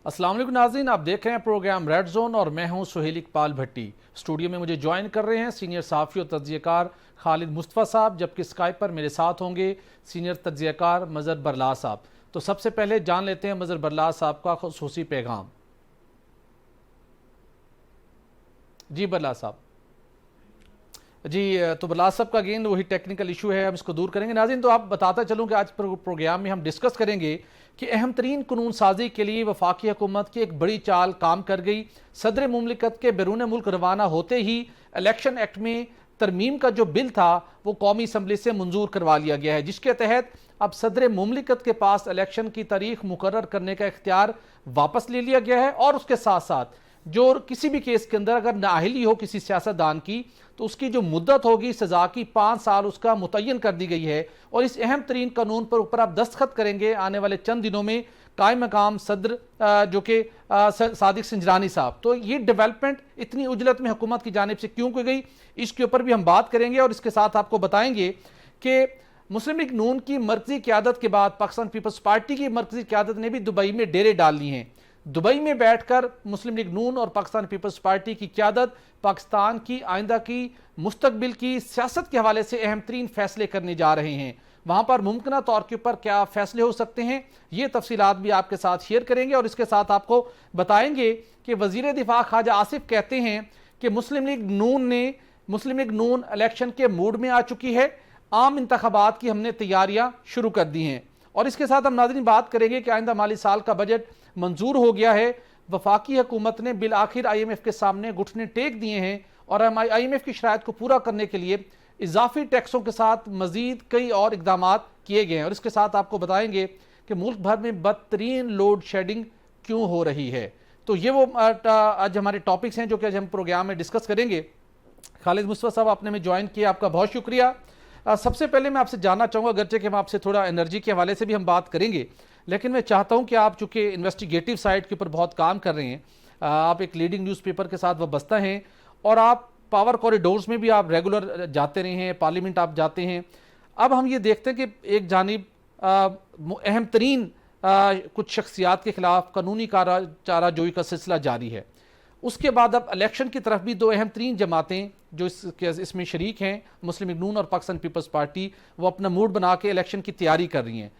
अस्सलाम वालेकुम नाज़रीन, आप देख रहे हैं प्रोग्राम रेड जोन और मैं हूं सुहेल इकबाल भट्टी। स्टूडियो में मुझे ज्वाइन कर रहे हैं सीनियर साफ़ी और तज्ज़ियाकार खालिद मुस्तफ़ा साहब, जबकि स्काइप पर मेरे साथ होंगे सीनियर तज्ज़ियाकार मज़हर बरला साहब। तो सबसे पहले जान लेते हैं मज़हर बरला साहब का ख़ुसूसी पैगाम। जी बरला साहब। जी, तो बरला साहब का अगेन वही टेक्निकल इशू है, हम इसको दूर करेंगे। नाज़रीन, तो आप बताता चलूँ कि आज प्रोग्राम में हम डिस्कस करेंगे कि अहम तरीन कानून साजी के लिए वफाकी हुकूमत की एक बड़ी चाल काम कर गई। सदर मुमलिकत के बैरून मुल्क रवाना होते ही इलेक्शन एक्ट में तरमीम का जो बिल था वो कौमी असम्बली से मंजूर करवा लिया गया है, जिसके तहत अब सदर मुमलिकत के पास इलेक्शन की तारीख मुकर्रर करने का इख्तियार वापस ले लिया गया है। और उसके साथ साथ जो किसी भी केस के अंदर अगर नाअहली हो किसी सियासतदान की, तो उसकी जो मुद्दत होगी सजा की 5 साल उसका मुतय्यन कर दी गई है। और इस अहम तरीन कानून पर ऊपर आप दस्तखत करेंगे आने वाले चंद दिनों में कायम मकाम सदर जो कि सादिक सिंजरानी साहब। तो ये डेवलपमेंट इतनी उजलत में हुकूमत की जानिब से क्यों की गई, इसके ऊपर भी हम बात करेंगे। और इसके साथ आपको बताएंगे कि मुस्लिम लीग नून की मरकजी क्यादत के बाद पाकिस्तान पीपल्स पार्टी की मरकजी क्यादत ने भी दुबई में डेरे डाल लिए हैं। दुबई में बैठकर मुस्लिम लीग नून और पाकिस्तान पीपल्स पार्टी की क्यादत पाकिस्तान की आइंदा की मुस्तकबिल की सियासत के हवाले से अहम तरीन फैसले करने जा रहे हैं। वहां पर मुमकिन तौर के ऊपर क्या फैसले हो सकते हैं, ये तफसीलात भी आपके साथ शेयर करेंगे। और इसके साथ आपको बताएंगे कि वजीर दिफा ख्वाजा आसिफ कहते हैं कि मुस्लिम लीग नून इलेक्शन के मूड में आ चुकी है, आम इंतखाबात की हमने तैयारियां शुरू कर दी हैं। और इसके साथ हम नाज़रीन बात करेंगे कि आइंदा माली साल का बजट मंजूर हो गया है। वफाकी हुकूमत ने बिल आखिर IMF के सामने घुटने टेक दिए हैं और IMF की शराइत को पूरा करने के लिए इजाफी टैक्सों के साथ मजीद कई और इकदाम किए गए हैं। और इसके साथ आपको बताएंगे कि मुल्क भर में बदतरीन लोड शेडिंग क्यों हो रही है। तो ये वो आज हमारे टॉपिक्स हैं जो कि आज हम प्रोग्राम में डिस्कस करेंगे। खालिद मुस्तफा साहब, आपने में ज्वाइन किया, आपका बहुत शुक्रिया। सबसे पहले मैं आपसे जानना चाहूँगा, अगरचे कि हम आपसे थोड़ा एनर्जी के हवाले से भी हम बात करेंगे, लेकिन मैं चाहता हूं कि आप चूंकि इन्वेस्टिगेटिव साइड के ऊपर बहुत काम कर रहे हैं, आप एक लीडिंग न्यूज़पेपर के साथ वाबस्ता हैं और आप पावर कॉरिडोर्स में भी आप रेगुलर जाते रहे हैं, पार्लियामेंट आप जाते हैं। अब हम ये देखते हैं कि एक जानिब अहम तरीन कुछ शख्सियात के खिलाफ कानूनी चाराजोई का सिलसिला जारी है। उसके बाद अब इलेक्शन की तरफ भी दो अहम तरीन जमातें जो इसमें शरीक हैं, मुस्लिम लीग नून और पाकिस्तान पीपल्स पार्टी, वो अपना मूड बना के इलेक्शन की तैयारी कर रही हैं।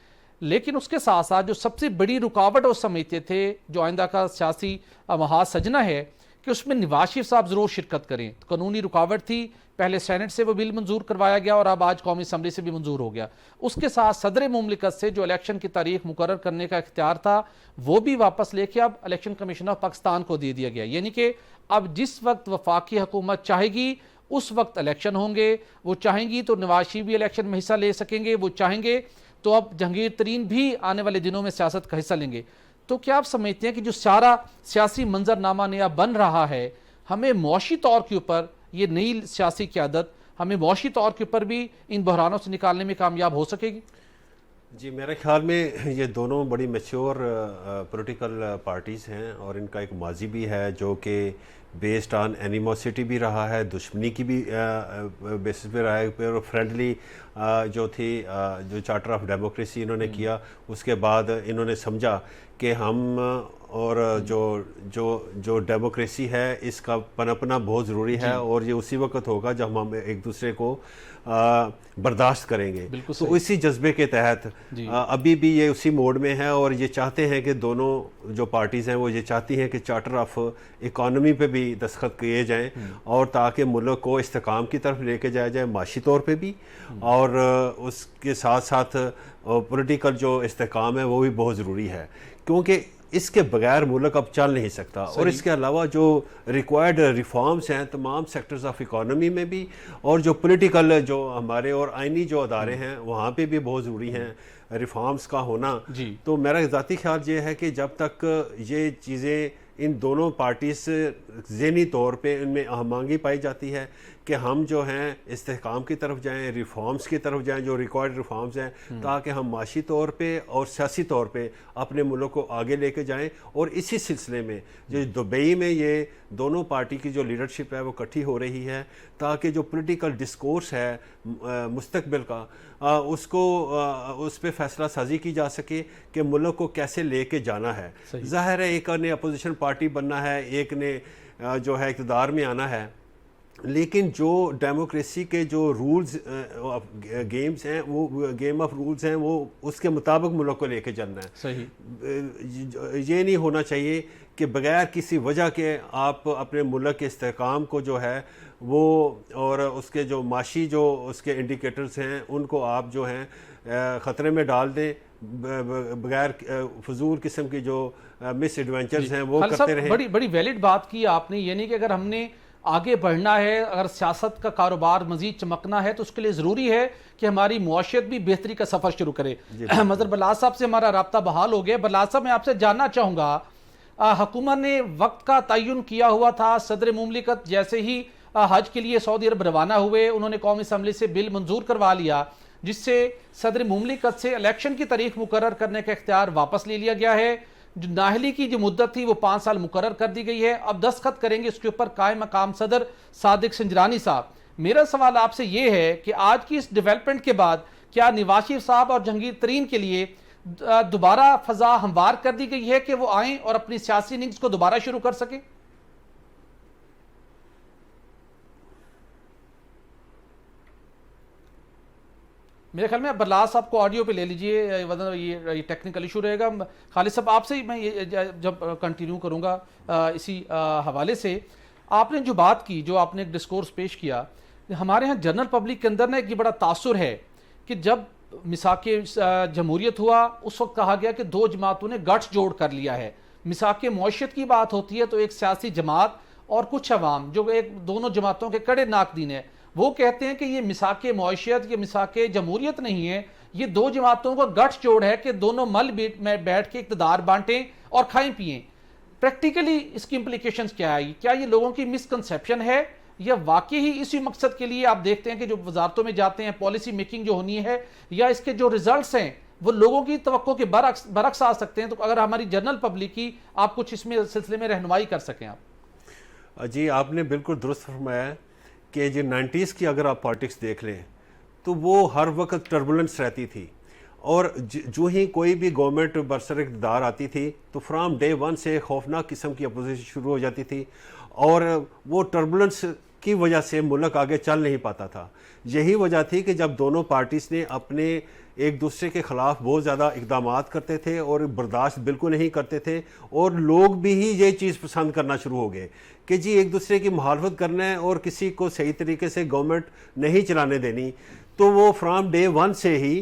लेकिन उसके साथ साथ जो सबसे बड़ी रुकावट वो समझते थे जो आइंदा का सियासी महाज सजना है कि उसमें नवाज शरीफ साहब ज़रूर शिरकत करें, तो कानूनी रुकावट थी। पहले सेनेट से वो बिल मंजूर करवाया गया और अब आज कौमी असम्बली से भी मंजूर हो गया। उसके साथ सदर मुमलिकत से जो इलेक्शन की तारीख मुकर्रर करने का इख्तियार था वो भी वापस लेके अब इलेक्शन कमीशन ऑफ पाकिस्तान को दे दिया गया। यानी कि अब जिस वक्त वफाकी हुकूमत चाहेगी उस वक्त इलेक्शन होंगे। वो चाहेंगी तो नवाज शरीफ भी इलेक्शन में हिस्सा ले सकेंगे, वो चाहेंगे तो अब जहांगीर तरीन भी आने वाले दिनों में सियासत का हिस्सा लेंगे। तो क्या आप समझते हैं कि जो सारा सियासी मंजरनामा नया बन रहा है, हमें मुआशी तौर के ऊपर ये नई सियासी क़यादत हमें मुआशी तौर के ऊपर भी इन बहरानों से निकालने में कामयाब हो सकेगी? जी, मेरे ख्याल में ये दोनों बड़ी मैच्योर पॉलिटिकल पार्टीज़ हैं और इनका एक माजी भी है जो कि बेस्ड ऑन एनिमोसिटी भी रहा है, दुश्मनी की भी बेसिस पे रहा है। फिर फ्रेंडली जो थी जो चार्टर ऑफ डेमोक्रेसी इन्होंने किया, उसके बाद इन्होंने समझा कि हम और जो जो जो डेमोक्रेसी है इसका पनपना बहुत ज़रूरी है और ये उसी वक्त होगा जब हम एक दूसरे को बर्दाश्त करेंगे। तो इसी जज्बे के तहत अभी भी ये उसी मोड में है और ये चाहते हैं कि दोनों जो पार्टीज़ हैं वो ये चाहती हैं कि चार्टर ऑफ इकॉनमी पे भी दस्तखत किए जाएं और ताकि मुल्क को इस्तेकाम की तरफ लेके जाया जाए माशी तौर पे भी, और उसके साथ साथ पॉलिटिकल जो इस्तेकाम है वो भी बहुत ज़रूरी है क्योंकि इसके बगैर मुल्क अब चल नहीं सकता। और इसके अलावा जो रिक्वायर्ड रिफॉर्म्स हैं तमाम सेक्टर्स ऑफ इकॉनमी में भी और जो पॉलिटिकल जो हमारे और आइनी जो अदारे हैं वहाँ पे भी बहुत ज़रूरी हैं रिफॉर्म्स का होना। तो मेरा ज़ाती ख्याल ये है कि जब तक ये चीज़ें इन दोनों पार्टीज ज़हनी तौर पे इनमें अहमांगी पाई जाती है कि हम जो हैं इस्तेहकाम की तरफ जाएं, रिफॉर्म्स की तरफ जाएं, जो रिक्वायर्ड रिफॉर्म्स हैं, ताकि हम माशी तौर पे और सियासी तौर पे अपने मुल्क को आगे लेके जाएं। और इसी सिलसिले में जो दुबई में ये दोनों पार्टी की जो लीडरशिप है वो इकट्ठी हो रही है, ताकि जो पॉलिटिकल डिस्कोर्स है मुस्तकबिल का उस पर फैसला साजी की जा सके कि मुल्क को कैसे लेके जाना है। ज़ाहिर है एक ने अपोजिशन पार्टी बनना है, एक ने जो है इक़्तिदार में आना है, लेकिन जो डेमोक्रेसी के जो रूल्स गेम्स हैं, वो गेम ऑफ रूल्स हैं, वो उसके मुताबिक मुल्क को लेके चलना है। सही। ये नहीं होना चाहिए कि बगैर किसी वजह के आप अपने मुल्क के इस्तेहकाम को जो है वो और उसके जो माशी जो उसके इंडिकेटर्स हैं उनको आप जो हैं ख़तरे में डाल दें, बगैर फजूल किस्म की जो मिस एडवेंचर्स हैं वो करते रहें। बड़ी बड़ी वैलिड बात की आपने, यानी कि अगर हमने आगे बढ़ना है, अगर सियासत का कारोबार मजीद चमकना है, तो उसके लिए ज़रूरी है कि हमारी मुआशरत भी बेहतरी का सफ़र शुरू करे। मज़र बल्लाज साहब से हमारा राब्ता बहाल हो गया। बल्लाज साहब, मैं आपसे जानना चाहूँगा, हुकूमत ने वक्त का तयन किया हुआ था, सदर मुमलिकत जैसे ही हज के लिए सऊदी अरब रवाना हुए, उन्होंने कौमी असम्बली से बिल मंजूर करवा लिया, जिससे सदर मुमलिकत से इलेक्शन की तारीख मुकर्रर करने का इख्तियार वापस ले लिया गया है। जो नाहली की जो मुद्दत थी वो 5 साल मुकर्रर कर दी गई है। अब दस्तखत करेंगे इसके ऊपर कायम मकाम सदर सादिक संजरानी साहब। मेरा सवाल आपसे ये है कि आज की इस डेवलपमेंट के बाद क्या नवाज शरीफ साहब और जहांगीर तरीन के लिए दोबारा फजा हमवार कर दी गई है कि वो आएं और अपनी सियासी इनिंग्स को दोबारा शुरू कर सकें? मेरे ख्याल में बल्लाज साहब को ऑडियो पे ले लीजिए, वरना ये टेक्निकल इशू रहेगा। खालिद साहब, आपसे ही मैं ये जब कंटिन्यू करूंगा इसी हवाले से, आपने जो बात की, जो आपने एक डिस्कोर्स पेश किया, हमारे यहाँ जनरल पब्लिक के अंदर ना एक ये बड़ा तासुर है कि जब मिसाके जमहूरियत हुआ उस वक्त कहा गया कि 2 जमातों ने गठ जोड़ कर लिया है। मिसाके मौशियत की बात होती है तो एक सियासी जमात और कुछ अवाम जो एक दोनों जमातों के कड़े नाकदीन है, वो कहते हैं कि ये मिसाके मौशियत, ये मिसाके जमहूरियत नहीं है, ये 2 जमातों का गठ जोड़ है कि दोनों मल में बैठ के इक़्तिदार बांटें और खाएं पिएं। प्रैक्टिकली इसकी इम्प्लीकेशंस क्या है? क्या ये लोगों की मिसकंसेप्शन है या वाकई ही इसी मकसद के लिए आप देखते हैं कि जो वजारतों में जाते हैं पॉलिसी मेकिंग जो होनी है, या इसके जो रिजल्ट्स हैं वो लोगों की तवक्को के बरक्स आ सकते हैं? तो अगर हमारी जनरल पब्लिक की आप कुछ इसमें सिलसिले में रहनुमाई कर सकें आप। जी, आपने बिल्कुल दुरुस्त फरमाया कि जो 90s की अगर आप पॉलिटिक्स देख लें तो वो हर वक्त टर्बुलेंस रहती थी, और जो ही कोई भी गवर्नमेंट बरसर इक़्तिदार आती थी तो फ्राम डे 1 से खौफनाक किस्म की अपोजिशन शुरू हो जाती थी, और वो टर्बुलेंस की वजह से मुल्क आगे चल नहीं पाता था। यही वजह थी कि जब दोनों पार्टीज़ ने अपने एक दूसरे के ख़िलाफ़ बहुत ज़्यादा इक़दामात करते थे और बर्दाश्त बिल्कुल नहीं करते थे, और लोग भी ही ये चीज़ पसंद करना शुरू हो गए कि जी एक दूसरे की मुखालफत करना है और किसी को सही तरीके से गवर्नमेंट नहीं चलाने देनी, तो वो फ्राम डे 1 से ही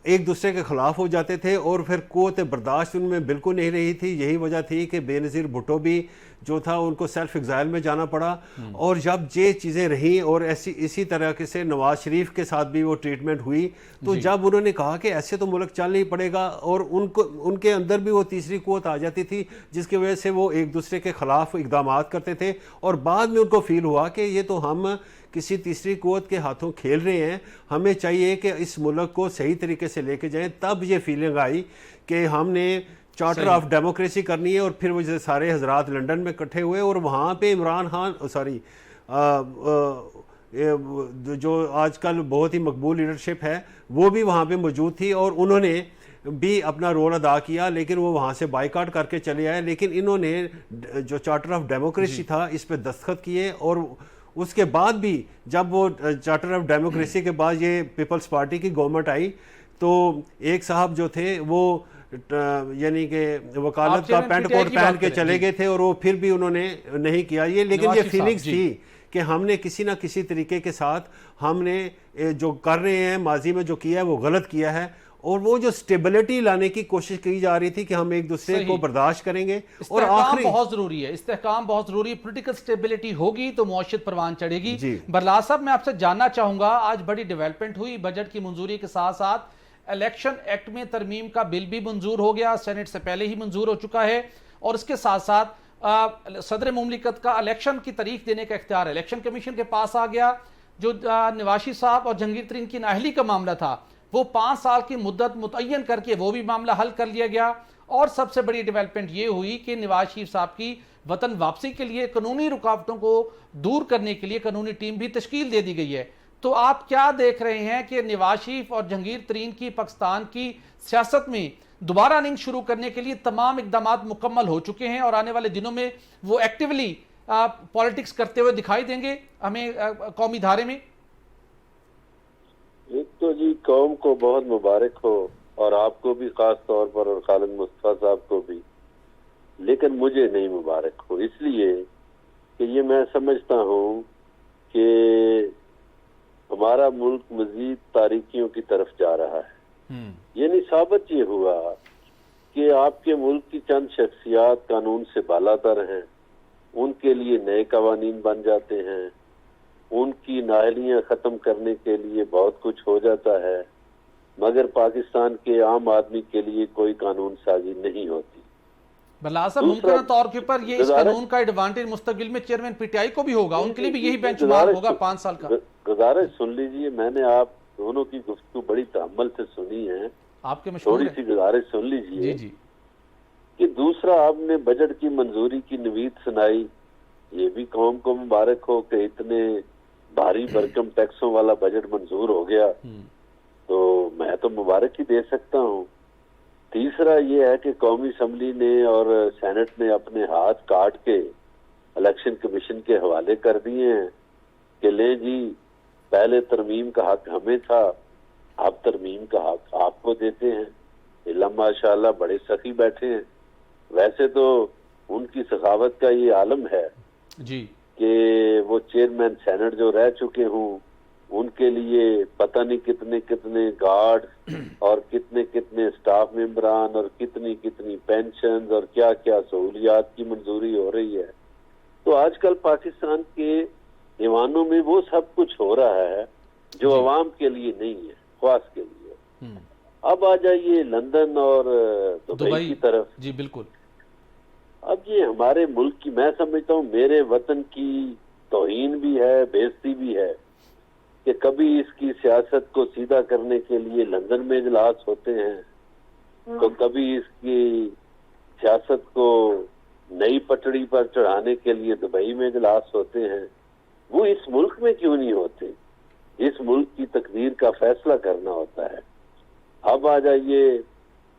एक दूसरे के ख़िलाफ़ हो जाते थे और फिर क़ुव्वत बर्दाश्त उनमें बिल्कुल नहीं रही थी। यही वजह थी कि बेनज़ीर भुट्टो भी जो था उनको सेल्फ एग्जाइल में जाना पड़ा, और जब ये चीज़ें रहीं और इसी तरह से नवाज शरीफ के साथ भी वो ट्रीटमेंट हुई, तो जब उन्होंने कहा कि ऐसे तो मुल्क चल नहीं पड़ेगा, और उनके अंदर भी वो तीसरी क़ुव्वत आ जाती थी जिसकी वजह से वो एक दूसरे के ख़िलाफ़ इक़दामात करते थे, और बाद में उनको फील हुआ कि ये तो हम किसी तीसरी क़ुव्वत के हाथों खेल रहे हैं, हमें चाहिए कि इस मुल्क को सही तरीके से लेके जाएं। तब ये फीलिंग आई कि हमने चार्टर ऑफ डेमोक्रेसी करनी है, और फिर वो सारे हजरात लंदन में इकट्ठे हुए और वहाँ पे इमरान खान जो आजकल बहुत ही मकबूल लीडरशिप है वो भी वहाँ पे मौजूद थी, और उन्होंने भी अपना रोल अदा किया, लेकिन वो वहाँ से बाइकाट करके चले आए। लेकिन इन्होंने जो चार्टर ऑफ डेमोक्रेसी था इस पर दस्तखत किए, और उसके बाद भी जब वो चार्टर ऑफ डेमोक्रेसी के बाद ये पीपल्स पार्टी की गवर्नमेंट आई, तो एक साहब जो थे वो यानी कि वकालत का पैंट कोट पहन के चले गए थे, और वो फिर भी उन्होंने नहीं किया ये। लेकिन ये फीलिंग्स थी कि हमने किसी ना किसी तरीके के साथ हमने जो कर रहे हैं माजी में जो किया है वो गलत किया है, और वो जो स्टेबिलिटी लाने की कोशिश की जा रही थी कि हम एक दूसरे को बर्दाश्त करेंगे, और आखिरी बहुत जरूरी है, इस्तेहकाम बहुत जरूरी है। पॉलिटिकल स्टेबिलिटी होगी तो मुआशरत परवान चढ़ेगी। बरलाज साहब, मैं आपसे जानना चाहूंगा, आज बड़ी डेवलपमेंट हुई, बजट की मंजूरी के साथ साथ इलेक्शन एक्ट में तरमीम का बिल भी मंजूर हो गया, सेनेट से पहले ही मंजूर हो चुका है, और इसके साथ साथ सदर मुमलिकत का इलेक्शन की तारीख देने का इख्तियार इलेक्शन कमीशन के पास आ गया। जो नवाशी साहब और जहांगीर तरीन की नाअहली का मामला था वो 5 साल की मुद्दत मुतय्यन करके वो भी मामला हल कर लिया गया। और सबसे बड़ी डेवलपमेंट ये हुई कि नवाज शरीफ साहब की वतन वापसी के लिए कानूनी रुकावटों को दूर करने के लिए कानूनी टीम भी तश्कील दे दी गई है। तो आप क्या देख रहे हैं कि नवाज शरीफ और जहांगीर तरीन की पाकिस्तान की सियासत में दोबारा रनिंग शुरू करने के लिए तमाम इकदाम मुकम्मल हो चुके हैं और आने वाले दिनों में वो एक्टिवली पॉलिटिक्स करते हुए दिखाई देंगे हमें कौमी धारे में? एक तो जी कौम को बहुत मुबारक हो और आपको भी खास तौर पर और खालिद मुस्तफा साहब को भी, लेकिन मुझे नहीं मुबारक हो, इसलिए कि ये मैं समझता हूँ कि हमारा मुल्क मजीद तारीकियों की तरफ जा रहा है। यानी साबित ये हुआ कि आपके मुल्क की चंद शख्सियात कानून से बालातर हैं, उनके लिए नए कवानीन बन जाते हैं, उनकी नाअहलियां खत्म करने के लिए बहुत कुछ हो जाता है, मगर पाकिस्तान के आम आदमी के लिए कोई कानून साजी नहीं होती। बल्ला साहब मुमकिन तौर के ऊपर ये इस कानून का एडवांटेज मुस्तकबिल में चेयरमैन पीटीआई को भी होगा, उनके लिए भी यही बेंचमार्क होगा 5 साल का। गुजारिश सुन लीजिए, मैंने आप दोनों की गुफ्तगू बड़ी तअम्मुल से सुनी है, आपके मशहूर थोड़ी सी गुजारिश सुन लीजिए जी कि दूसरा आपने बजट की मंजूरी की नवीद सुनाई। ये भी कौम को मुबारक हो कि इतने भारी भरकम टैक्सों वाला बजट मंजूर हो गया, तो मैं तो मुबारक ही दे सकता हूँ। तीसरा ये है कि कौमी असम्बली ने और सेनेट ने अपने हाथ काट के इलेक्शन कमीशन के हवाले कर दिए हैं कि ले जी पहले तरमीम का हक हमें था, अब तरमीम का हक आपको देते हैं। इल्ला माशाल्लाह बड़े सखी बैठे हैं। वैसे तो उनकी सखावत का ये आलम है जी कि वो चेयरमैन सेनेट जो रह चुके हों उनके लिए पता नहीं कितने कितने गार्ड और कितने कितने स्टाफ मेंबरान और कितनी कितनी पेंशन और क्या क्या सहूलियात की मंजूरी हो रही है। तो आजकल पाकिस्तान के ईवानों में वो सब कुछ हो रहा है जो अवाम के लिए नहीं है, ख्वास के लिए। अब आ जाइए लंदन और दुबई की तरफ। जी बिल्कुल। अब ये हमारे मुल्क की, मैं समझता हूँ मेरे वतन की तौहीन भी है, बेइज्जती भी है कि कभी इसकी सियासत को सीधा करने के लिए लंदन में इजलास होते हैं तो कभी इसकी सियासत को नई पटड़ी पर चढ़ाने के लिए दुबई में इजलास होते हैं। वो इस मुल्क में क्यों नहीं होते? इस मुल्क की तकदीर का फैसला करना होता है। अब आ जाइए,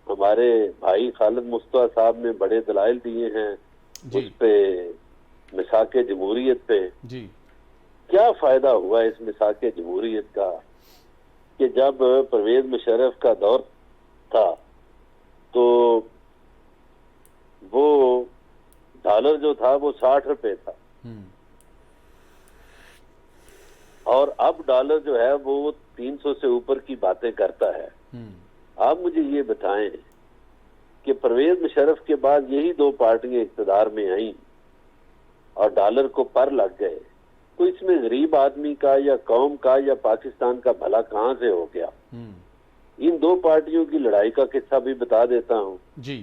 हमारे भाई खालिद मुस्तफा साहब ने बड़े दलाइल दिए हैं उस पे मिसाके जमहूरियत पे। जी क्या फायदा हुआ इस मिसाके जमहूरियत का कि जब परवेज मुशर्रफ का दौर था तो वो डॉलर जो था वो 60 रुपए था और अब डॉलर जो है वो 300 से ऊपर की बातें करता है। आप मुझे ये बताएं कि परवेज मुशर्रफ के बाद यही दो पार्टियां इख्तिदार में आईं और डॉलर को पर लग गए, तो इसमें गरीब आदमी का या कौम का या पाकिस्तान का भला कहां से हो गया? इन दो पार्टियों की लड़ाई का किस्सा भी बता देता हूं जी।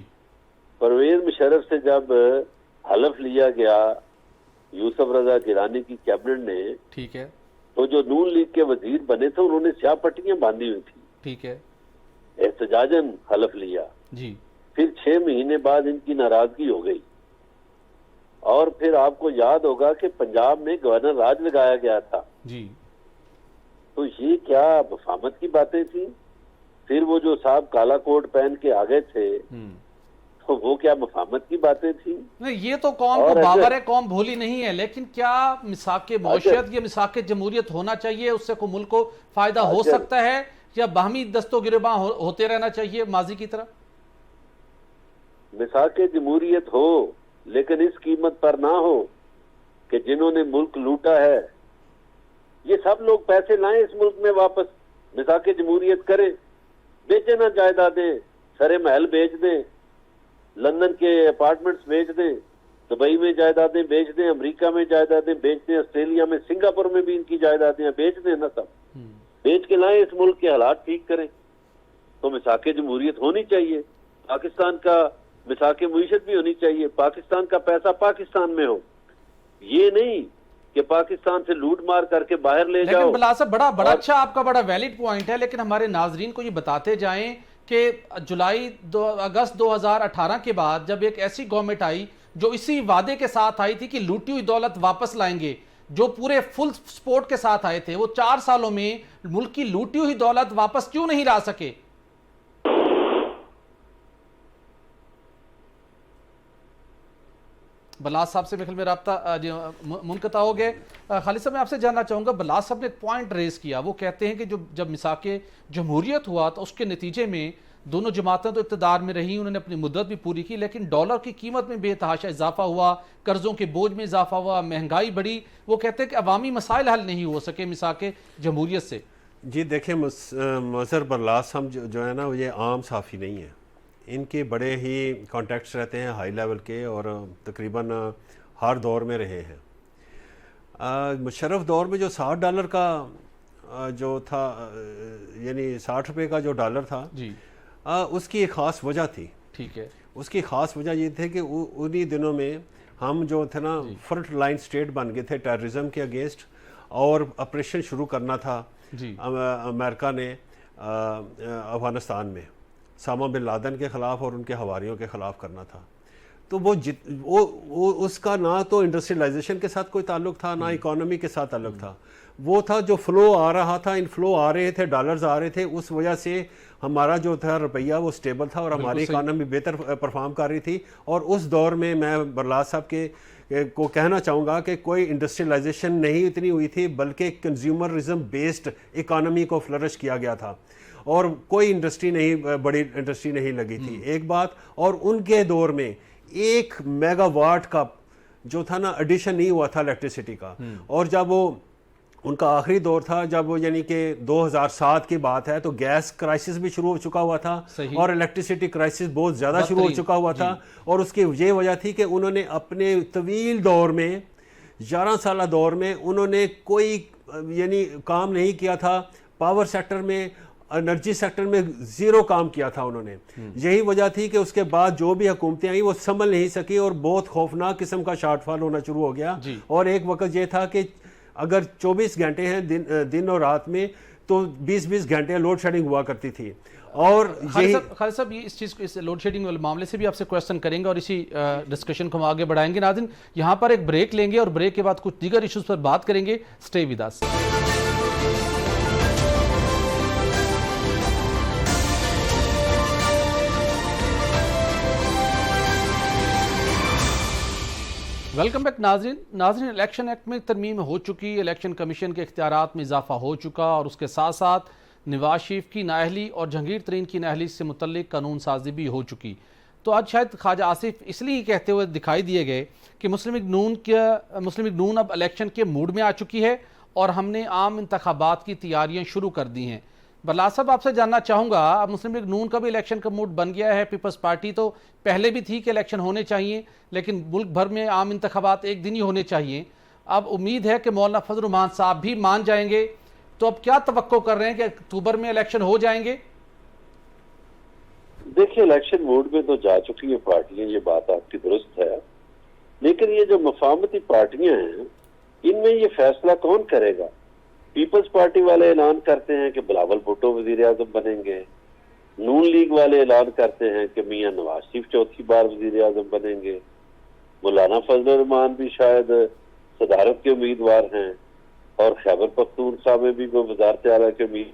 परवेज मुशर्रफ से जब हलफ लिया गया यूसुफ रजा गिलानी की कैबिनेट ने, ठीक है, तो जो नून लीग के वजीर बने थे उन्होंने स्याह पट्टियां बांधी हुई थी, ठीक है, एहतजाजन हलफ लिया जी। फिर 6 महीने बाद इनकी नाराजगी हो गई और फिर आपको याद होगा कि पंजाब में गवर्नर राज लगाया गया था जी। तो ये क्या वफामत की बातें थी? फिर वो जो साहब काला कोट पहन के आ गए थे तो वो क्या वफामत की बातें थी? नहीं, ये तो कौम को बावर है, कौम भूली नहीं है, लेकिन क्या मिसाके मौशियत या मिसाके जमहूरियत होना चाहिए? उससे को मुल्क को फायदा हो सकता है या बाहमी दस्तो गिरबां होते रहना चाहिए माजी की तरह? मिसाके जमहूरियत हो लेकिन इस कीमत पर ना हो कि जिन्होंने मुल्क लूटा है ये सब लोग पैसे लाएं इस मुल्क में वापस, मिसाके जमहूरियत करें, बेचे ना जायदादें, सारे महल बेच दें, लंदन के अपार्टमेंट्स बेच दें, दुबई में जायदादें बेच दें, अमेरिका में जायदादें बेच दें, ऑस्ट्रेलिया में, सिंगापुर में भी इनकी जायदादें बेच दें ना, सब बेच के लाएं, इस मुल्क के हालात ठीक करें। तो मिसाके जमहूरियत होनी चाहिए। पाकिस्तान का मिसाक मुईशत भी होनी चाहिए, पाकिस्तान का पैसा पाकिस्तान में हो, ये नहीं कि पाकिस्तान से लूट मार करके बाहर ले जाओ। लेकिन बिलाल साहब बड़ा अच्छा आपका बड़ा वैलिड पॉइंट है, लेकिन हमारे नाजरीन को ये बताते जाएं कि अगस्त 2018 के बाद जब एक ऐसी गवर्नमेंट आई जो इसी वादे के साथ आई थी कि लूटी हुई दौलत वापस लाएंगे, जो पूरे फुल सपोर्ट के साथ आए थे, वो 4 सालों में मुल्क की लूटी हुई दौलत वापस क्यों नहीं ला सके? बलास साहब से मेरे रब्ता मुनक़ता हो गए। खालिद साहब मैं आपसे जानना चाहूँगा, बलास साहब ने एक पॉइंट रेज किया, वो कहते हैं कि जब मिसाके जमहूरियत हुआ तो उसके नतीजे में दोनों जमातें तो इक़्तिदार में रही, उन्होंने अपनी मुद्दत भी पूरी की, लेकिन डॉलर की कीमत में बेतहाशा इजाफा हुआ, कर्जों के बोझ में इजाफा हुआ, महंगाई बढ़ी। वो कहते हैं कि अवामी मसाइल हल नहीं हो सके मिसाके जमहूरियत से। जी देखिए, मज़हर बरलास हम जो है ना, ये आम साफ़ी नहीं है, इनके बड़े ही कॉन्टैक्ट्स रहते हैं हाई लेवल के, और तकरीबन हर दौर में रहे हैं। मुशर्रफ दौर में जो $60 का जो था, यानी 60 रुपये का जो डॉलर था जी, उसकी एक ख़ास वजह थी। ठीक है, उसकी ख़ास वजह ये थी कि उन्हीं दिनों में हम जो थे ना फ्रंट लाइन स्टेट बन गए थे टेररिज्म के अगेंस्ट, और ऑपरेशन शुरू करना था जी, अमेरिका ने अफ़गानिस्तान में सामा बिन लादेन के ख़िलाफ़ और उनके हवारियों के ख़िलाफ़ करना था। तो वो उसका ना तो इंडस्ट्रियलाइजेशन के साथ कोई ताल्लुक़ था, ना इकोनॉमी के साथ ताल्लुक़ था। वो था जो फ़्लो आ रहा था, इनफ्लो आ रहे थे, डॉलर्स आ रहे थे, उस वजह से हमारा जो था रुपया वो स्टेबल था और हमारी इकानमी बेहतर परफॉर्म कर रही थी। और उस दौर में मैं बरलास साहब को कहना चाहूँगा कि कोई इंडस्ट्रियलाइजेशन नहीं इतनी हुई थी, बल्कि कंज्यूमरिज्म बेस्ड इकानमी को फ्लरिश किया गया था, और कोई इंडस्ट्री नहीं, बड़ी इंडस्ट्री नहीं लगी थी, एक बात। और उनके दौर में 1 मेगावाट का जो था ना एडिशन नहीं हुआ था इलेक्ट्रिसिटी का। और जब वो उनका आखिरी दौर था, जब वो यानी कि 2007 की बात है, तो गैस क्राइसिस भी शुरू हो चुका हुआ था और इलेक्ट्रिसिटी क्राइसिस बहुत ज़्यादा शुरू हो चुका हुआ था। और उसकी ये वजह थी कि उन्होंने अपने तवील दौर में, 11 साल दौर में, उन्होंने कोई यानी काम नहीं किया था पावर सेक्टर में, एनर्जी सेक्टर में ज़ीरो काम किया था उन्होंने। यही वजह थी कि उसके बाद जो भी हुकूमतें आई वो संभल नहीं सकी और बहुत खौफनाक किस्म का शॉर्टफॉल होना शुरू हो गया। और एक वक्त ये था कि अगर 24 घंटे हैं दिन और रात में, तो 20-20 घंटे लोड शेडिंग हुआ करती थी। और खालिद साहब, ये इस चीज़ को, इस लोड शेडिंग वाले मामले से भी आपसे क्वेश्चन करेंगे और इसी डिस्कशन को हम आगे बढ़ाएंगे। नाज़रीन, यहाँ पर एक ब्रेक लेंगे और ब्रेक के बाद कुछ दीगर इश्यूज पर बात करेंगे। Stay with us. Welcome back नाज़रीन, इलेक्शन एक्ट में तरमीम हो चुकी, इलेक्शन कमीशन के इख्तियारात में इजाफा हो चुका और उसके साथ साथ नवाज शरीफ की नाअहली और जहांगीर तरीन की नाअहली से मुतल्लिक कानून साजी भी हो चुकी। तो आज शायद ख्वाजा आसिफ इसलिए कहते हुए दिखाई दिए गए कि मुस्लिम लीग नून अब इलेक्शन के मूड में आ चुकी है और हमने आम इंतखाबात की तैयारियाँ शुरू कर दी हैं। बरलास साहब, आपसे जानना चाहूँगा, अब मुस्लिम लीग नून का भी इलेक्शन का मूड बन गया है। पीपल्स पार्टी तो पहले भी थी कि इलेक्शन होने चाहिए, लेकिन मुल्क भर में आम इंतखाबात एक दिन ही होने चाहिए। अब उम्मीद है कि मौलाना फजल रहमान साहब भी मान जाएंगे, तो अब क्या तवक्को कर रहे हैं कि अक्टूबर में इलेक्शन हो जाएंगे? देखिए, इलेक्शन मूड में तो जा चुकी है पार्टियां, ये बात आपकी दुरुस्त है, लेकिन ये जो मफामती पार्टियां हैं, इनमें ये फैसला कौन करेगा? पीपल्स पार्टी वाले ऐलान करते हैं कि बिलावल भुट्टो वजीर आजम बनेंगे, नून लीग वाले ऐलान करते हैं कि मियां नवाज शरीफ चौथी बार वजीर आजम बनेंगे, मौलाना फजल रहमान भी शायद सदारत के उम्मीदवार हैं, और खैबर पख्तूनख्वा में भी वो वजारत आला के उम्मीद।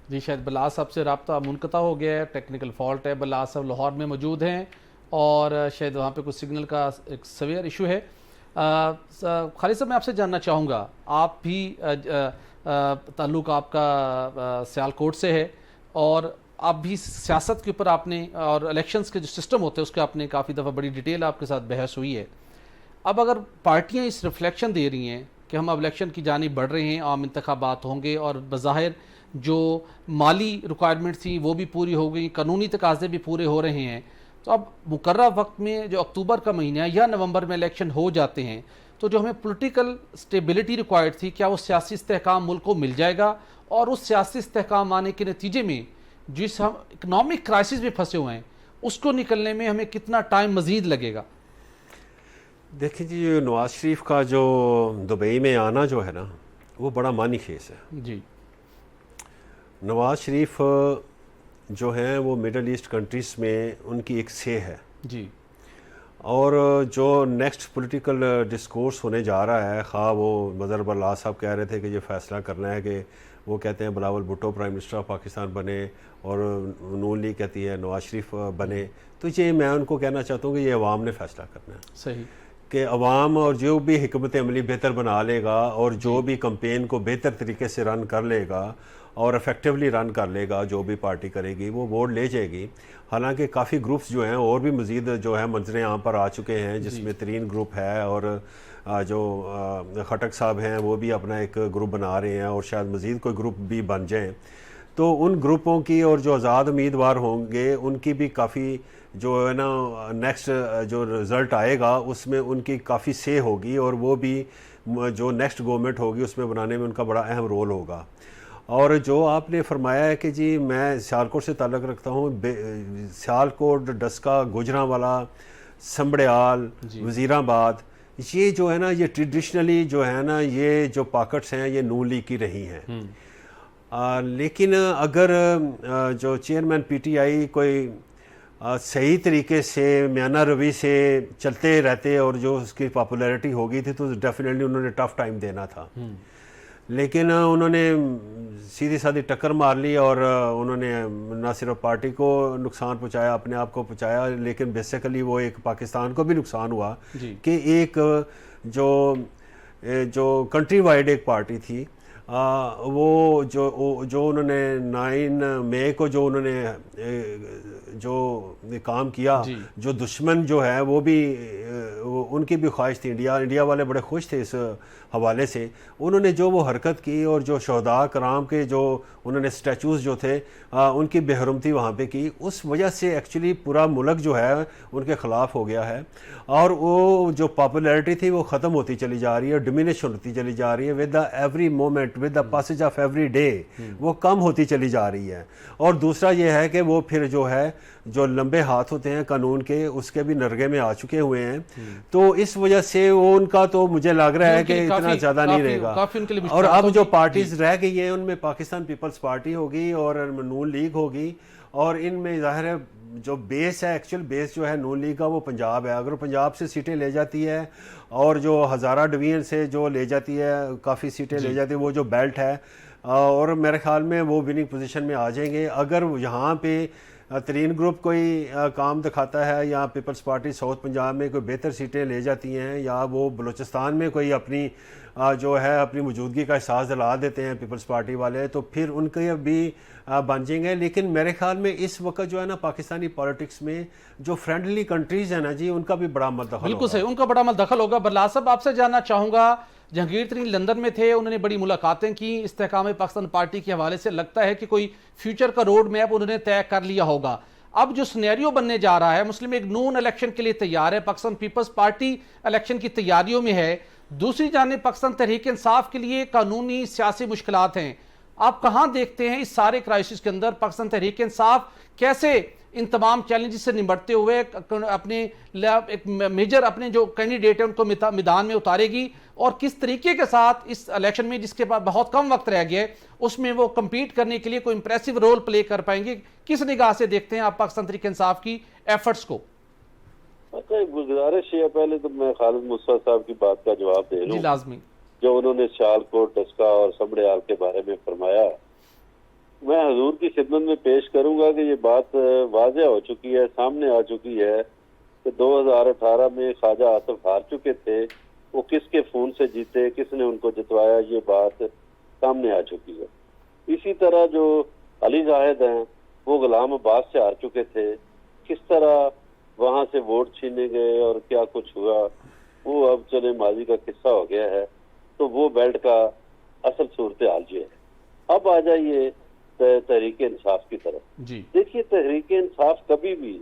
जी, शायद बलास साहब से रब्ता मुनक़ता हो गया है, टेक्निकल फॉल्ट है। बलास साहब लाहौर में मौजूद हैं और शायद वहाँ पे कुछ सिग्नल का एक सवेयर इशू है। खालिद साहब, मैं आपसे जानना चाहूँगा, आप भी ताल्लुक़ आपका सियालकोट से है और आप भी सियासत के ऊपर आपने और इलेक्शंस के जो सिस्टम होते हैं उसके आपने काफ़ी दफ़ा बड़ी डिटेल आपके साथ बहस हुई है। अब अगर पार्टियाँ इस रिफ्लेक्शन दे रही हैं कि हम अब इलेक्शन की जानिब बढ़ रहे हैं, आम इंतखाबात होंगे और बज़ाहिर जो माली रिक्वायरमेंट थी वो भी पूरी हो गई, कानूनी तकाज़े भी पूरे हो रहे हैं, तो अब मुकर्रर वक्त में जो अक्टूबर का महीना या नवंबर में इलेक्शन हो जाते हैं, तो जो हमें पॉलिटिकल स्टेबिलिटी रिक्वायर्ड थी, क्या वो सियासी इस्तेहकाम मुल्क को मिल जाएगा? और उस सियासी इस्तेहकाम आने के नतीजे में जिस हम इकोनॉमिक क्राइसिस में फंसे हुए हैं, उसको निकलने में हमें कितना टाइम मजीद लगेगा? देखिए जी, नवाज शरीफ का जो दुबई में आना जो है ना, वो बड़ा मानी खेस है जी। नवाज शरीफ जो हैं वो मिडल ईस्ट कंट्रीज़ में उनकी एक से है जी। और जो नेक्स्ट पॉलिटिकल डिस्कोर्स होने जा रहा है, खा वो मज़हर बल्ला साहब कह रहे थे कि ये फ़ैसला करना है कि वो कहते हैं Bilawal Bhutto prime minister of Pakistan बने और नून लीग कहती है नवाज शरीफ बने, तो ये मैं उनको कहना चाहता हूँ कि ये अवाम ने फ़ैसला करना है सही कि अवाम और जो भी हिकमत अमली बेहतर बना लेगा और जो भी कंपेन को बेहतर तरीके से रन कर लेगा और इफेक्टिवली रन कर लेगा, जो भी पार्टी करेगी वो वोट ले जाएगी। हालांकि काफ़ी ग्रुप्स जो हैं और भी मज़ीद जो है मंजरें यहाँ पर आ चुके हैं, जिसमें तरीन ग्रुप है और जो खटक साहब हैं वो भी अपना एक ग्रुप बना रहे हैं और शायद मज़ीद कोई ग्रुप भी बन जाएँ। तो उन ग्रुपों की और जो आज़ाद उम्मीदवार होंगे उनकी भी काफ़ी जो है ना नेक्स्ट जो रिज़ल्ट आएगा उसमें उनकी काफ़ी से होगी और वो भी जो नेक्स्ट गवर्नमेंट होगी उसमें बनाने में उनका बड़ा अहम रोल होगा। और जो आपने फरमाया है कि जी मैं सियालकोट से ताल्लुक़ रखता हूँ, सियालकोट, डस्का, गुजरांवाला, संबड़ियाल, वज़ीराबाद, ये जो है ना ये ट्रेडिशनली जो है ना ये जो पॉकेट्स हैं ये नून लीग की रही हैं। लेकिन अगर जो चेयरमैन पीटीआई कोई सही तरीके से म्याना रवि से चलते रहते और जो उसकी पॉपुलैरिटी होगी थी तो डेफिनेटली उन्होंने टफ टाइम देना था, लेकिन उन्होंने सीधी सादी टक्कर मार ली और उन्होंने ना सिर्फ पार्टी को नुकसान पहुंचाया, अपने आप को पहुंचाया, लेकिन बेसिकली वो एक पाकिस्तान को भी नुकसान हुआ कि एक जो कंट्री वाइड एक पार्टी थी वो जो उन्होंने 9 मई को जो उन्होंने जो काम किया, जो दुश्मन जो है वो भी उनकी भी ख्वाहिश थी, इंडिया वाले बड़े खुश थे इस हवाले से, उन्होंने जो वो हरकत की और जो शहदा कराम के जो उन्होंने स्टैचूज़ जो थे उनकी बेहरमती वहाँ पे की, उस वजह से एक्चुअली पूरा मुल्क जो है उनके ख़िलाफ़ हो गया है और वो जो पॉपुलैरिटी थी वो ख़त्म होती चली जा रही है, डिमिनिश होती चली जा रही है with the every moment, with the passage of every day वो कम होती चली जा रही है। और दूसरा ये है कि वो फिर जो है जो लंबे हाथ होते हैं कानून के उसके भी नरगे में आ चुके हुए हैं, तो इस वजह से वो उनका तो मुझे लग रहा है कि इतना ज़्यादा नहीं रहेगा। और अब जो पार्टीज रह गई हैं उनमें पाकिस्तान पीपल्स पार्टी होगी और नून लीग होगी और इनमें ज़ाहिर है जो बेस है, एक्चुअल बेस जो है नून लीग का वो पंजाब है। अगर पंजाब से सीटें ले जाती है और जो हज़ारा डिवीजन से जो ले जाती है काफ़ी सीटें ले जाती है, वो जो बेल्ट है और मेरे ख्याल में वो विनिंग पोजीशन में आ जाएंगे। अगर यहाँ पे तरीन ग्रुप कोई काम दिखाता है या पीपल्स पार्टी साउथ पंजाब में कोई बेहतर सीटें ले जाती हैं या वो बलूचिस्तान में कोई अपनी जो है अपनी मौजूदगी का एहसास दिला देते हैं पीपल्स पार्टी वाले, तो फिर उनके भी बन जाएंगे। लेकिन मेरे ख्याल में इस वक्त जो है ना पाकिस्तानी पॉलिटिक्स में जो फ्रेंडली कंट्रीज़ हैं ना जी, उनका भी बड़ा मत दखल, बिल्कुल सही, उनका बड़ा मत दखल होगा। बरला साहब आपसे जानना चाहूँगा, जहांगीर तरीन लंदन में थे, उन्होंने बड़ी मुलाकातें की, इस्तेहकाम पाकिस्तान पार्टी के हवाले से लगता है कि कोई फ्यूचर का रोड मैप उन्होंने तय कर लिया होगा। अब जो सिनेरियो बनने जा रहा है, मुस्लिम लीग नून इलेक्शन के लिए तैयार है, पाकिस्तान पीपल्स पार्टी इलेक्शन की तैयारियों में है, दूसरी जानिब पाकिस्तान तहरीक इंसाफ के लिए कानूनी सियासी मुश्किलात हैं। आप कहां देखते हैं इस सारे क्राइसिस के अंदर पाकिस्तान तहरीक इंसाफ कैसे इन तमाम चैलेंजेस से निपटते हुए अपने एक मेजर अपने जो कैंडिडेट है उनको मैदान में उतारेगी और किस तरीके के साथ इस इलेक्शन में जिसके पास बहुत कम वक्त रह गया उसमें वो कम्पीट करने के लिए कोई इंप्रेसिव रोल प्ले कर पाएंगे? किस निगाह से देखते हैं आप पाकिस्तान तहरीक इंसाफ की एफर्ट्स को? गुजारिश है, पहले तो मैं खालिद मुस्तफा साहब की बात का जवाब दे लूं, लाजमी, जो उन्होंने सियालकोट, डस्का और संबड़ियाल के बारे में फरमाया। मैं हजूर की खिदमत में पेश करूंगा कि ये बात वाज़ेह हो चुकी है, सामने आ चुकी है कि 2018 में ख्वाजा आसिफ हार चुके थे, वो किसके खून से जीते, किसने उनको जितवाया, ये बात सामने आ चुकी है। इसी तरह जो अली जाहिद हैं वो गुलाम अब्बास से हार चुके थे, किस तरह वहां से वोट छीने गए और क्या कुछ हुआ वो अब चले माजी का किस्सा हो गया है। तो वो बेल्ट का असल सूरत हाल ये है। अब आ जाइए तहरीक इंसाफ की तरफ। देखिए, तहरीक इंसाफ कभी भी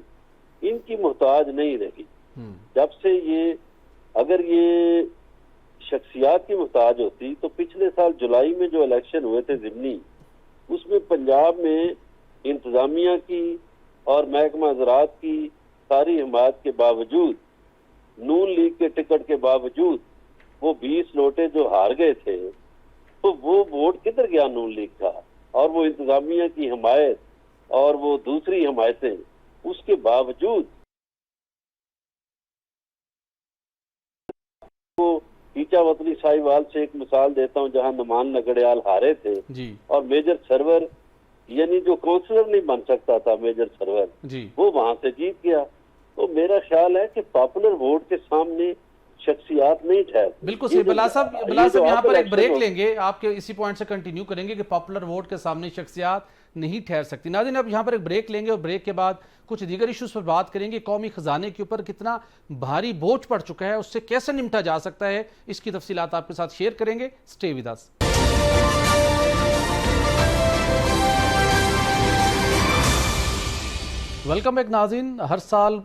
इनकी मोहताज नहीं रही। जब से ये अगर ये शख्सियात की मोहताज होती तो पिछले साल जुलाई में जो इलेक्शन हुए थे ज़िमनी, उसमें पंजाब में इंतजामिया की और महकमा ज़राअत की सारी हिमायत के बावजूद, नून लीग के टिकट के बावजूद वो 20 नोटे जो हार गए थे, तो वो वोट किधर गया नून लीग का? और वो इंतजामिया की हिमायत और वो दूसरी हिमायतें, उसके बावजूद वो टीचा वतनी साहिवाल से एक मिसाल देता हूँ, जहां नुमान नगड़ियाल हारे थे जी और मेजर सरवर, यानी जो काउंसलर नहीं बन सकता था मेजर सरवर, जी वो वहां से जीत गया। तो मेरा ख्याल है कि पॉपुलर वोट के सामने शख्सियात नहीं ठहरती। बिल्कुल सही। बला साहब यहाँ पर एक ब्रेक लेंगे, आपके इसी पॉइंट से कंटिन्यू करेंगे कि पॉपुलर वोट के सामने शख्सियात नहीं ठहर सकती। नाज़रीन, अब यहाँ पर एक ब्रेक लेंगे और ब्रेक के बाद कुछ दीगर इश्यूज पर बात करेंगे। कौमी खजाने के ऊपर कितना भारी बोझ पड़ चुका है, उससे कैसे निपटा जा सकता है, इसकी तफसीलात आपके साथ शेयर करेंगे। Stay with us. Welcome back नाज़रीन। हर साल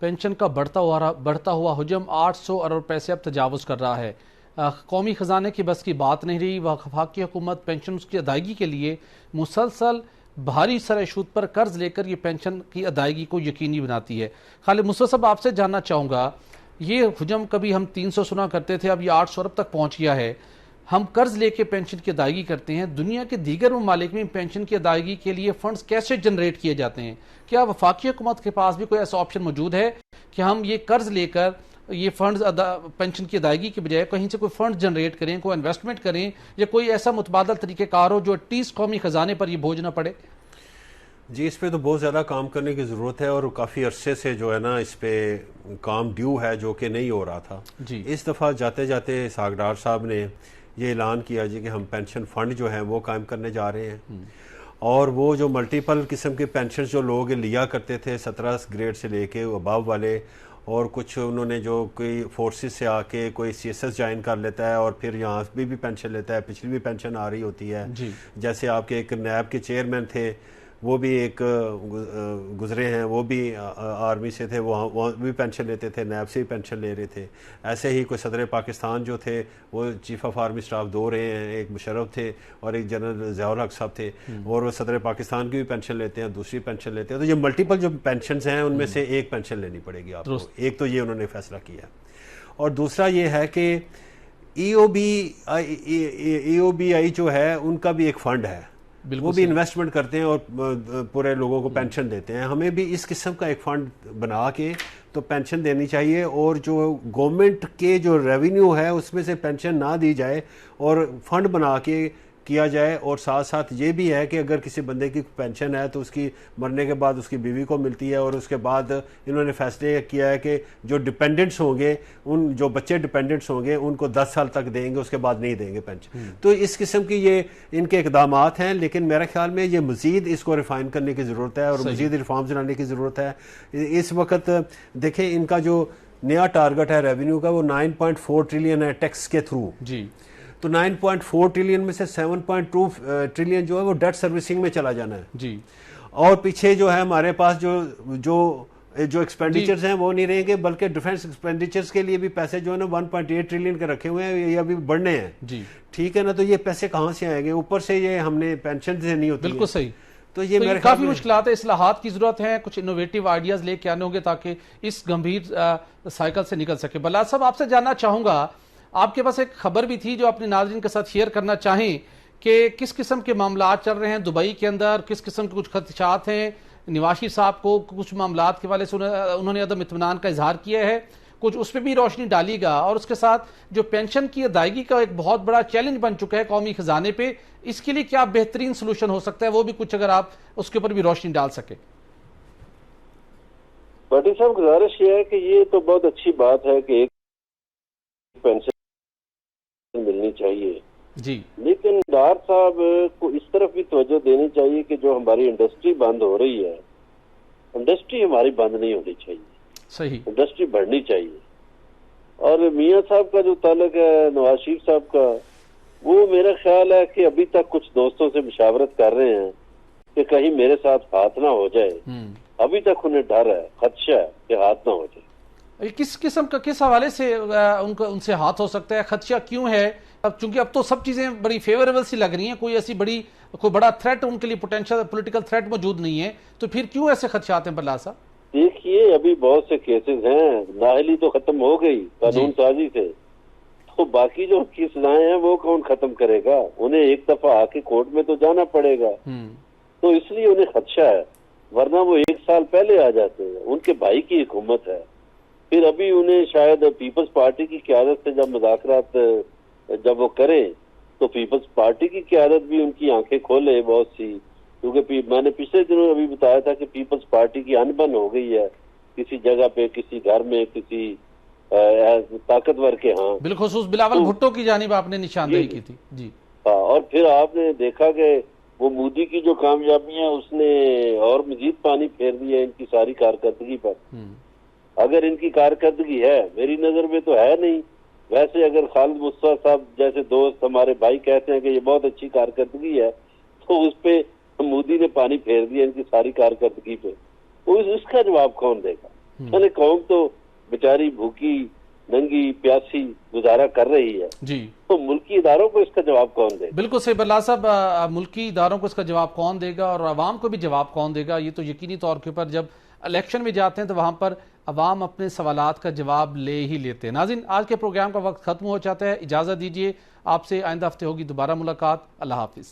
पेंशन का बढ़ता हुआ हुजम 800 अरब रुपए से अब तजावुज़ कर रहा है। कौमी ख़जाने की बस की बात नहीं रही। वफाकी हुकूमत पेंशन की अदायगी के लिए मुसलसल भारी सर सूद पर कर्ज लेकर ये पेंशन की अदायगी को यकीनी बनाती है। खालिद मुस्तफा साहब, आपसे जानना चाहूँगा, ये हुजम कभी हम 300 सुना करते थे, अब ये 800 अरब तक पहुँच गया है। हम कर्ज लेके पेंशन की अदायगी करते हैं। दुनिया के दीगर ममालिक में पेंशन की अदायगी के लिए फंड्स कैसे जनरेट किए जाते हैं? क्या वफाकी हुकूमत के पास भी कोई ऐसा ऑप्शन मौजूद है कि हम ये कर्ज लेकर ये फंड्स पेंशन की अदायगी के बजाय कहीं से कोई फंड जनरेट करें, कोई इन्वेस्टमेंट करें, या कोई ऐसा मुतबादल तरीक़ेकार हो जो एटलीस्ट कौमी खजाने पर ये बोझ ना पड़े? जी, इस पे तो बहुत ज़्यादा काम करने की ज़रूरत है और काफ़ी अरसे से जो है ना इस पे काम ड्यू है, जो कि नहीं हो रहा था जी। इस दफ़ा जाते जाते सागडार साहब ने ये ऐलान किया जी कि हम पेंशन फ़ंड जो है वो कायम करने जा रहे हैं। और वो जो मल्टीपल किस्म के पेंशन जो लोग लिया करते थे 17 ग्रेड से लेके अबव वाले, और कुछ उन्होंने जो कोई फोर्सेस से आके कोई सीएसएस ज्वाइन कर लेता है और फिर यहाँ भी पेंशन लेता है, पिछली भी पेंशन आ रही होती है। जैसे आपके एक नैब के चेयरमैन थे, वो भी एक गुजरे हैं, वो भी आर्मी से थे, वहाँ भी पेंशन लेते थे, नैब से भी पेंशन ले रहे थे। ऐसे ही कोई सदर पाकिस्तान जो थे वो चीफ ऑफ आर्मी स्टाफ 2 रहे हैं, एक मुशर्रफ थे और एक जनरल ज़ियाउल हक साहब थे, और वो सदर पाकिस्तान की भी पेंशन लेते हैं, दूसरी पेंशन लेते हैं। तो ये मल्टीपल जो पेंशन हैं उनमें से एक पेंशन लेनी पड़ेगी आपको। एक तो ये उन्होंने फैसला किया, और दूसरा ये है कि EOBI जो है उनका भी एक फ़ंड है, वो भी इन्वेस्टमेंट करते हैं और पूरे लोगों को पेंशन देते हैं। हमें भी इस किस्म का एक फ़ंड बना के तो पेंशन देनी चाहिए, और जो गवर्नमेंट के जो रेवेन्यू है उसमें से पेंशन ना दी जाए और फंड बना के किया जाए। और साथ साथ ये भी है कि अगर किसी बंदे की पेंशन है तो उसकी मरने के बाद उसकी बीवी को मिलती है, और उसके बाद इन्होंने फैसले किया है कि जो डिपेंडेंट्स होंगे, उन जो बच्चे डिपेंडेंट्स होंगे उनको 10 साल तक देंगे, उसके बाद नहीं देंगे पेंशन। तो इस किस्म की ये इनके इकदाम हैं, लेकिन मेरे ख्याल में ये मज़ीद इसको रिफाइन करने की ज़रूरत है और मज़ीद रिफॉर्म्स लाने की ज़रूरत है। इस वक्त देखें इनका जो नया टारगेट है रेवेन्यू का, वो 9.4 ट्रिलियन है टैक्स के थ्रू जी। तो 9.4 ट्रिलियन में से 7.2 ट्रिलियन जो है वो डेट सर्विसिंग में चला जाना है जी। और पीछे जो है हमारे पास जो एक्सपेंडिचर्स हैं वो नहीं रहेंगे, बल्कि डिफेंस एक्सपेंडिचर्स के लिए भी पैसे जो है ना 1.8 ट्रिलियन के रखे हुए हैं, ये अभी बढ़ने हैं जी। ठीक है ना, तो ये पैसे कहाँ से आएंगे? ऊपर से ये हमने पेंशन से नहीं होती। बिल्कुल सही। तो ये मेरे काफी मुश्किलात है, इस्लाहात की जरूरत है, कुछ इनोवेटिव आइडियाज लेके आने होंगे ताकि इस गंभीर साइकिल से निकल सके। बल्ला साहब, आपसे जानना चाहूंगा, आपके पास एक खबर भी थी जो अपने नाज़रीन के साथ शेयर करना चाहें कि किस किस्म के मामला चल रहे हैं दुबई के अंदर, किस किस्म के कुछ खदशात हैं। नवाशी साहब को कुछ मामला के वाले से उन्होंने अदम इत्मीनान का इजहार किया है, कुछ उस पर भी रोशनी डालीगा, और उसके साथ जो पेंशन की अदायगी का एक बहुत बड़ा चैलेंज बन चुका है कौमी खजाने पे, इसके लिए क्या बेहतरीन सोल्यूशन हो सकता है, वो भी कुछ अगर आप उसके ऊपर भी रोशनी डाल सके। भट्टी साहब, गुजारिश ये है कि ये तो बहुत अच्छी बात है कि एक पेंशन मिलनी चाहिए जी, लेकिन डार साहब को इस तरफ भी तवज्जो देनी चाहिए कि जो हमारी इंडस्ट्री बंद हो रही है, इंडस्ट्री हमारी बंद नहीं होनी चाहिए, सही, इंडस्ट्री बढ़नी चाहिए। और मियां साहब का जो ताल्लुक है नवाज शरीफ साहब का, वो मेरा ख्याल है कि अभी तक कुछ दोस्तों से मुशावरत कर रहे हैं कि कहीं मेरे साथ हाथ ना हो जाए। अभी तक उन्हें डर है, खदशा है कि हाथ ना हो जाए। किस किस्म का, किस हवाले से उनसे हाथ हो सकता है? खदशा क्यों है अब चूंकि अब तो सब चीजें बड़ी फेवरेबल सी लग रही हैं, कोई बड़ा थ्रेट उनके लिए, पोटेंशियल पॉलिटिकल थ्रेट मौजूद नहीं है, तो फिर क्यों ऐसे खदशात हैं बल्ला साहब? देखिए, अभी बहुत से केसेस हैं, नाहली तो खत्म हो गई कानून साजी से, तो बाकी जो उनकी सजाएं हैं वो कौन खत्म करेगा? उन्हें एक दफा आके कोर्ट में तो जाना पड़ेगा, तो इसलिए उन्हें खदशा है, वरना वो 1 साल पहले आ जाते हैं। उनके भाई की हुकूमत है, फिर अभी उन्हें शायद पीपल्स पार्टी की क़यादत से जब मुज़ाकरात जब वो करें तो पीपल्स पार्टी की क़यादत भी उनकी आंखें खोले बहुत सी, क्योंकि मैंने पिछले दिनों अभी बताया था कि पीपल्स पार्टी की अनबन हो गई है किसी जगह पे, किसी घर में, किसी ताकतवर के। हाँ, बिलखुसूस बिलावल भुट्टो की जानिब आपने निशानदेही की थी जी। हाँ, और फिर आपने देखा कि वो मोदी की जो कामयाबियां उसने और मजीद पानी फेर दिया इनकी सारी कारकर्दगी पर। अगर इनकी कारकर्दगी है, मेरी नजर में तो है नहीं। वैसे अगर खालिद मुस्तफा साहब जैसे दोस्त हमारे भाई कहते हैं कि ये बहुत अच्छी कारकर्दगी है, तो उस पे मोदी ने पानी फेर दिया इनकी सारी कारकर्दगी पे, उसका जवाब कौन देगा? मैंने कौम तो बेचारी भूखी नंगी प्यासी गुजारा कर रही है जी, तो मुल्की इदारों को इसका जवाब कौन देगा? बिल्कुल सही बल्ला साहब, मुल्की इदारों को इसका जवाब कौन देगा और अवाम को भी जवाब कौन देगा? ये तो यकीनी तौर के ऊपर जब इलेक्शन में जाते हैं तो वहां पर अवाम अपने सवालात का जवाब ले ही लेते हैं। नाज़रीन, आज के प्रोग्राम का वक्त खत्म हो जाता है, इजाजत दीजिए, आपसे आइंदा हफ्ते होगी दोबारा मुलाकात। अल्लाह हाफिज।